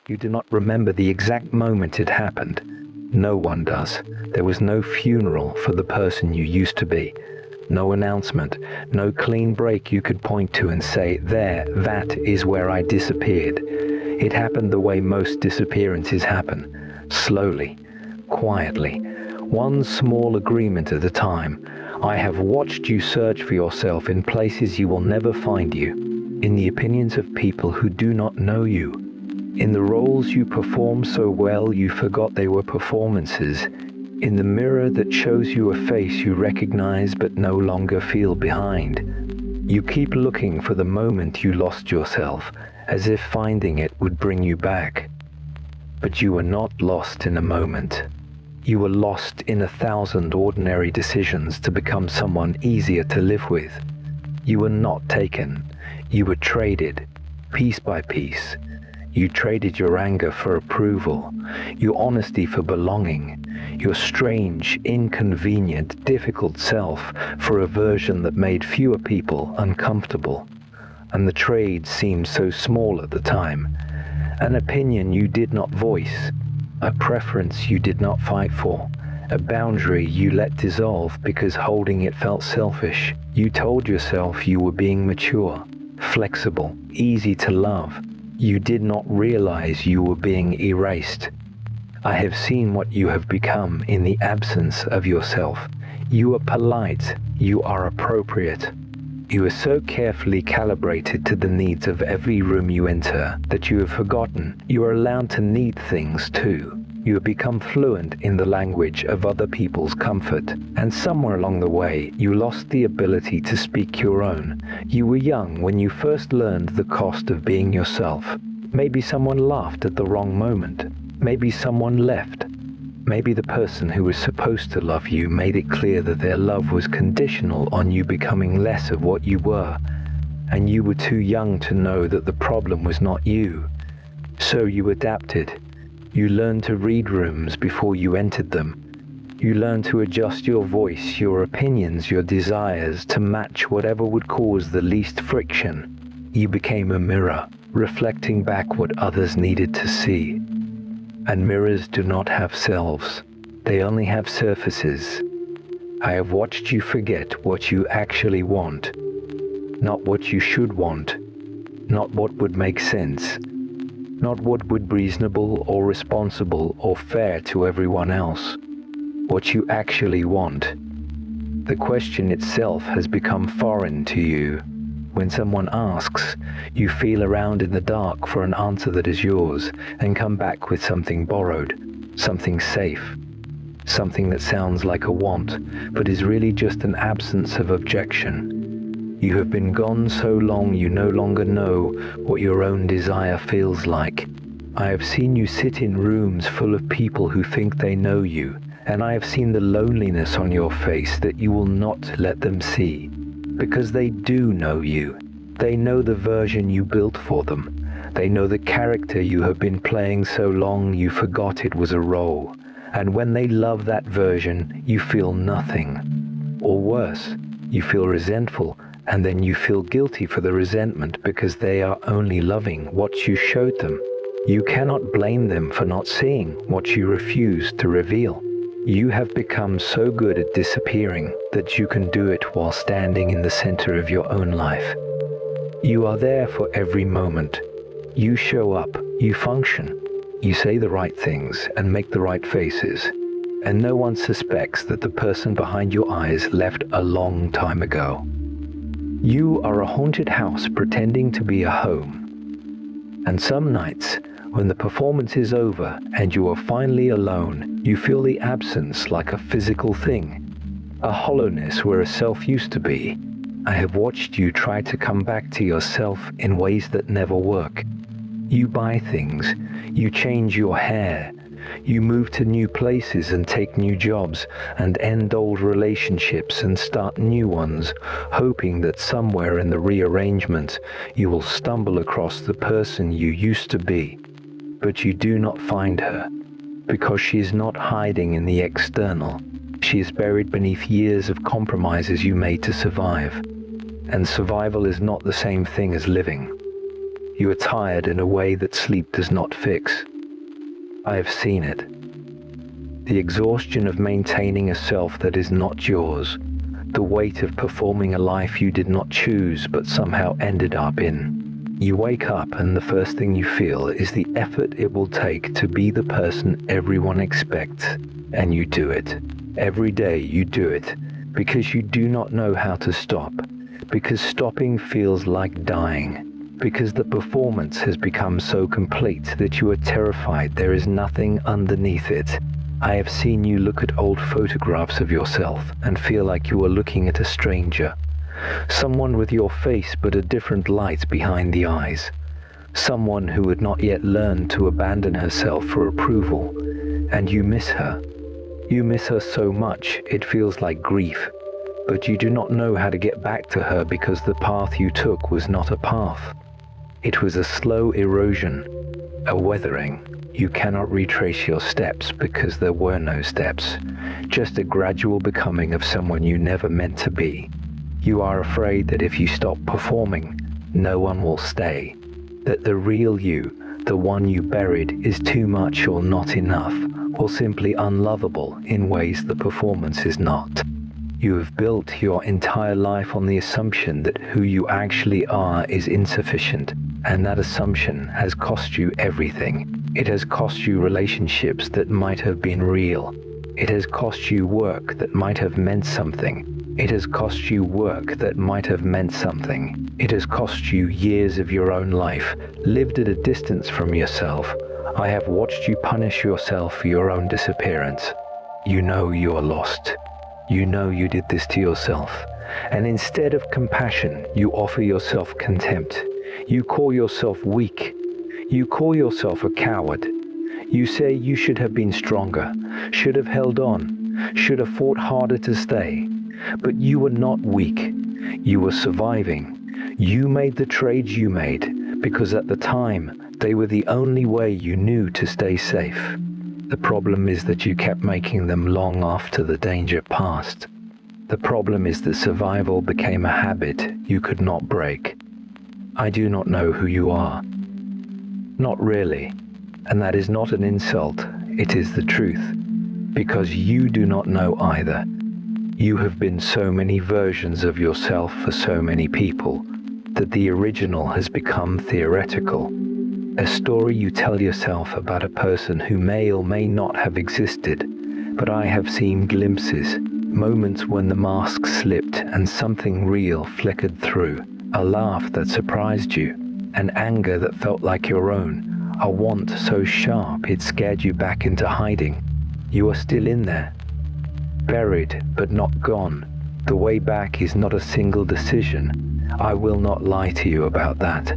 You do not remember the exact moment it happened. No one does. There was no funeral for the person you used to be. No announcement, no clean break you could point to and say, there, that is where I disappeared. It happened the way most disappearances happen. Slowly, quietly, one small agreement at a time. I have watched you search for yourself in places you will never find you, in the opinions of people who do not know you, in the roles you perform so well you forgot they were performances, in the mirror that shows you a face you recognize but no longer feel behind. You keep looking for the moment you lost yourself, as if finding it would bring you back. But you were not lost in a moment. You were lost in 1,000 ordinary decisions to become someone easier to live with. You were not taken. You were traded, piece by piece. You traded your anger for approval, your honesty for belonging, your strange, inconvenient, difficult self for a version that made fewer people uncomfortable. And the trade seemed so small at the time. An opinion you did not voice, a preference you did not fight for, a boundary you let dissolve because holding it felt selfish. You told yourself you were being mature, flexible, easy to love. You did not realize you were being erased. I have seen what you have become in the absence of yourself. You are polite. You are appropriate. You are so carefully calibrated to the needs of every room you enter that you have forgotten you are allowed to need things too. You have become fluent in the language of other people's comfort, and somewhere along the way you lost the ability to speak your own. You were young when you first learned the cost of being yourself. Maybe someone laughed at the wrong moment. Maybe someone left. Maybe the person who was supposed to love you made it clear that their love was conditional on you becoming less of what you were, and you were too young to know that the problem was not you. So you adapted. You learned to read rooms before you entered them. You learned to adjust your voice, your opinions, your desires to match whatever would cause the least friction. You became a mirror, reflecting back what others needed to see. And mirrors do not have selves. They only have surfaces. I have watched you forget what you actually want. Not what you should want. Not what would make sense. Not what would be reasonable or responsible or fair to everyone else. What you actually want. The question itself has become foreign to you. When someone asks, you feel around in the dark for an answer that is yours and come back with something borrowed, something safe, something that sounds like a want but is really just an absence of objection. You have been gone so long you no longer know what your own desire feels like. I have seen you sit in rooms full of people who think they know you, and I have seen the loneliness on your face that you will not let them see. Because they do know you. They know the version you built for them. They know the character you have been playing so long you forgot it was a role. And when they love that version, you feel nothing. Or worse, you feel resentful, and then you feel guilty for the resentment because they are only loving what you showed them. You cannot blame them for not seeing what you refused to reveal. You have become so good at disappearing that you can do it while standing in the center of your own life. You are there for every moment. You show up, you function, you say the right things and make the right faces, and no one suspects that the person behind your eyes left a long time ago. You are a haunted house pretending to be a home. And some nights, when the performance is over and you are finally alone, you feel the absence like a physical thing, a hollowness where a self used to be. I have watched you try to come back to yourself in ways that never work. You buy things, you change your hair, you move to new places and take new jobs and end old relationships and start new ones, hoping that somewhere in the rearrangement you will stumble across the person you used to be. But you do not find her, because she is not hiding in the external. She is buried beneath years of compromises you made to survive. And survival is not the same thing as living. You are tired in a way that sleep does not fix. I have seen it. The exhaustion of maintaining a self that is not yours. The weight of performing a life you did not choose but somehow ended up in. You wake up and the first thing you feel is the effort it will take to be the person everyone expects, and you do it. Every day you do it, because you do not know how to stop, because stopping feels like dying, because the performance has become so complete that you are terrified there is nothing underneath it. I have seen you look at old photographs of yourself and feel like you are looking at a stranger. Someone with your face but a different light behind the eyes. Someone who had not yet learned to abandon herself for approval. And you miss her. You miss her so much it feels like grief. But you do not know how to get back to her because the path you took was not a path. It was a slow erosion, a weathering. You cannot retrace your steps because there were no steps. Just a gradual becoming of someone you never meant to be. You are afraid that if you stop performing, no one will stay. That the real you, the one you buried, is too much or not enough, or simply unlovable in ways the performance is not. You have built your entire life on the assumption that who you actually are is insufficient, and that assumption has cost you everything. It has cost you relationships that might have been real. It has cost you work that might have meant something. It has cost you work that might have meant something. It has cost you years of your own life, lived at a distance from yourself. I have watched you punish yourself for your own disappearance. You know you are lost. You know you did this to yourself. And instead of compassion, you offer yourself contempt. You call yourself weak. You call yourself a coward. You say you should have been stronger, should have held on, should have fought harder to stay. But you were not weak. You were surviving. You made the trades you made because at the time they were the only way you knew to stay safe. The problem is that you kept making them long after the danger passed. The problem is that survival became a habit you could not break. I do not know who you are. Not really. And that is not an insult. It is the truth. Because you do not know either. You have been so many versions of yourself for so many people that the original has become theoretical. A story you tell yourself about a person who may or may not have existed, but I have seen glimpses, moments when the mask slipped and something real flickered through, a laugh that surprised you, an anger that felt like your own, a want so sharp it scared you back into hiding. You are still in there. Buried, but not gone. The way back is not a single decision. I will not lie to you about that.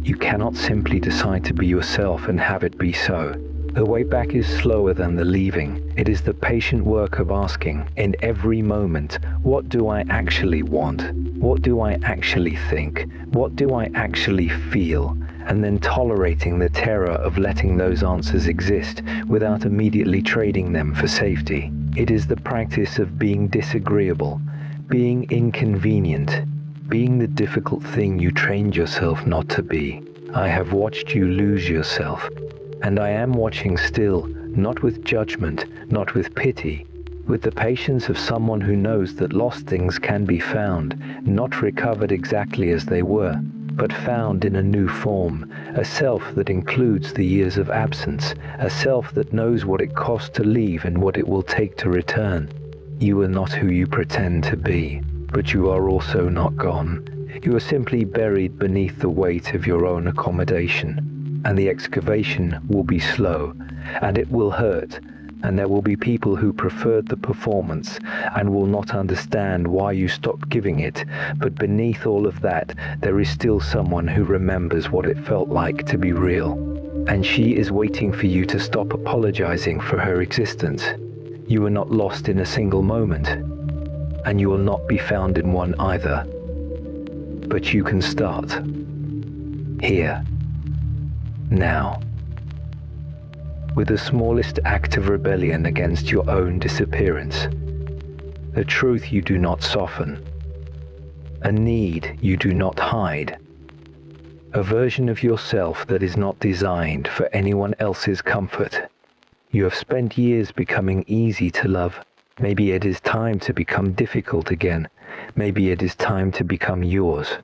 You cannot simply decide to be yourself and have it be so. The way back is slower than the leaving. It is the patient work of asking, in every moment, what do I actually want? What do I actually think? What do I actually feel? And then tolerating the terror of letting those answers exist without immediately trading them for safety. It is the practice of being disagreeable, being inconvenient, being the difficult thing you trained yourself not to be. I have watched you lose yourself, and I am watching still, not with judgment, not with pity, with the patience of someone who knows that lost things can be found, not recovered exactly as they were, but found in a new form, a self that includes the years of absence, a self that knows what it costs to leave and what it will take to return. You are not who you pretend to be, but you are also not gone. You are simply buried beneath the weight of your own accommodation, and the excavation will be slow, and it will hurt, and there will be people who preferred the performance and will not understand why you stopped giving it, but beneath all of that, there is still someone who remembers what it felt like to be real. And she is waiting for you to stop apologizing for her existence. You are not lost in a single moment, and you will not be found in one either. But you can start. Here. Now. With the smallest act of rebellion against your own disappearance, a truth you do not soften, a need you do not hide, a version of yourself that is not designed for anyone else's comfort. You have spent years becoming easy to love. Maybe it is time to become difficult again. Maybe it is time to become yours.